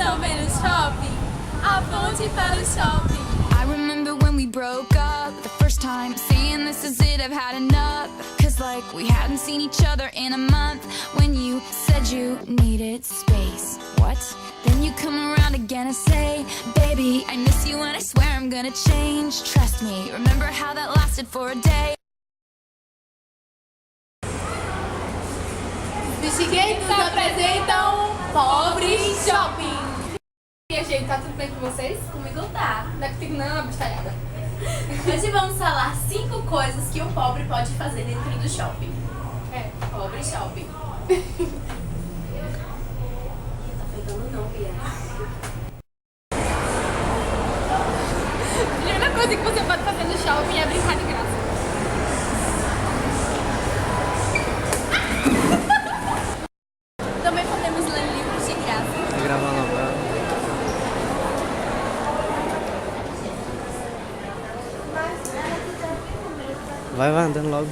também no shopping. A ponte para o shopping. I remember when we broke up the first time, saying this is it, I've had enough. Cause like we hadn't seen each other in a month. When you said you needed space. What? Then you come around again and say, baby, I miss you and I swear I'm gonna change. Trust me, remember how that lasted for a day. Bexiguentos apresentam Pobre Shopping. E aí, gente, tá tudo bem com vocês? Comigo tá. Não é contigo não, abestalhada. Hoje vamos falar 5 coisas que o pobre pode fazer dentro do shopping. É. Pobre shopping. Tá pegando não, Bia. A única coisa que você pode fazer no shopping é brincar de graça. Também podemos ler livros de graça. Vou gravar novela. Vai andando logo.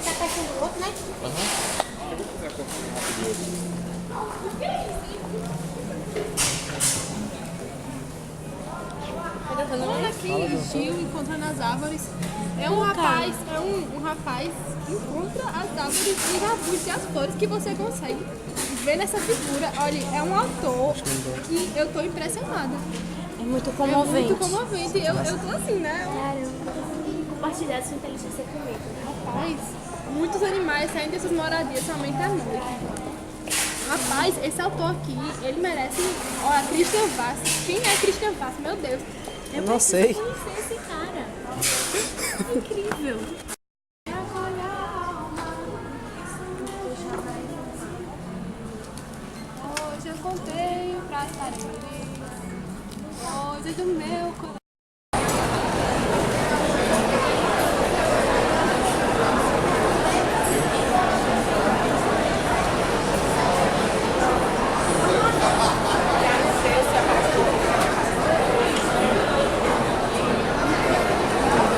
Tá passando o outro, né? Olha aqui, Gil encontrando as árvores. É um rapaz que encontra as árvores e rabute as flores que você consegue ver nessa figura. Olha, é um autor e eu tô impressionada. É muito comovente. É muito comovente. Eu tô assim, né? Compartilhar sua inteligência comigo. Rapaz, muitos animais saem dessas moradias somente à noite. Rapaz, esse autor aqui, ele merece... Olha, Christian Vaz. Quem é Christian Vaz? Meu Deus. Eu não sei. Conhecer esse cara. Incrível. Hoje eu contei pras paredes, coisas do meu coração.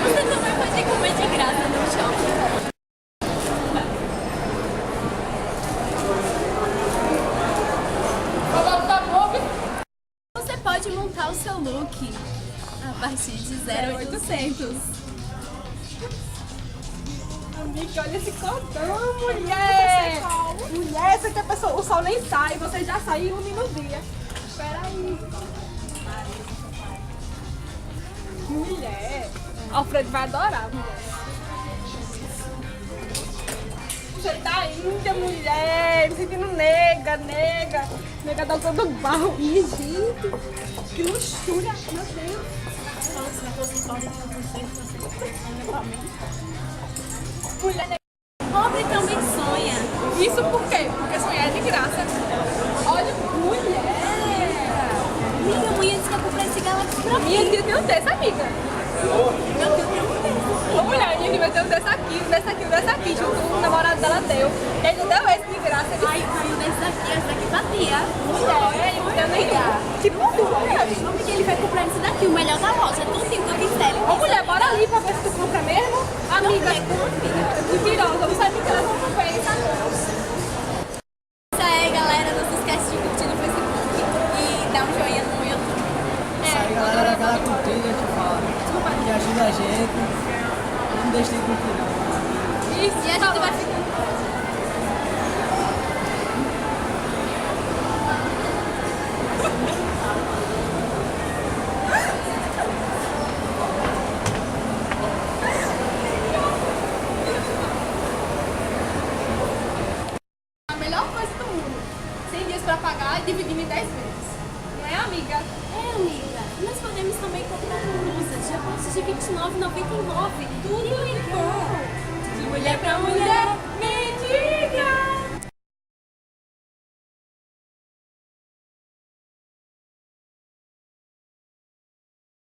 Você também pode comer de graça no shopping. Você pode montar o seu look a partir de 0,800. Amiga, olha esse cordão, mulher! Mulher, você quer pessoa, o sol nem sai, você já sai e ilumina o dia. Espera aí. Mulher, Alfredo vai adorar, mulher. Você tá índia, mulher, me sentindo nega, nega da todo barro. Ih, gente, que luxúria, meu Deus. Mulher, Pobre também sonha. isso por quê? Porque sonhar é de graça. Olha, mulher. Amiga, a mulher disse que eu comprei esse Galaxy pra mim. Minha tia tem um desse, amiga. Meu Deus, tem um desse. Ô, mulher, minha tia tem um desse aqui, junto com o namorado dela deu. Ele não deu esse de graça. Ele... Ai, caiu desse daqui, esse daqui batia. Mulher, ele não deu nem ligar. Tipo, mulher. Porque ele vai comprar esse daqui, o melhor da loja. Tudo que quiser. Ô, mulher, bora ali pra ver se tu compra mesmo. Amiga, mentirosa, não sabe que ela não compensa. Isso aí, galera. Não se esquece de curtir no Facebook e dar um joinha no YouTube. Isso aí, galera, aquela curtida, te fala. Que ajuda a gente. Não deixe de curtir, não. Isso, E a gente vai ficando. a melhor coisa do mundo. 100 dias pra pagar e dividindo em 10 vezes. Não é, amiga? É, amiga. Nós podemos também comprar blusas de bolsas de R$29,99. Tudo em bom. De mulher pra mulher.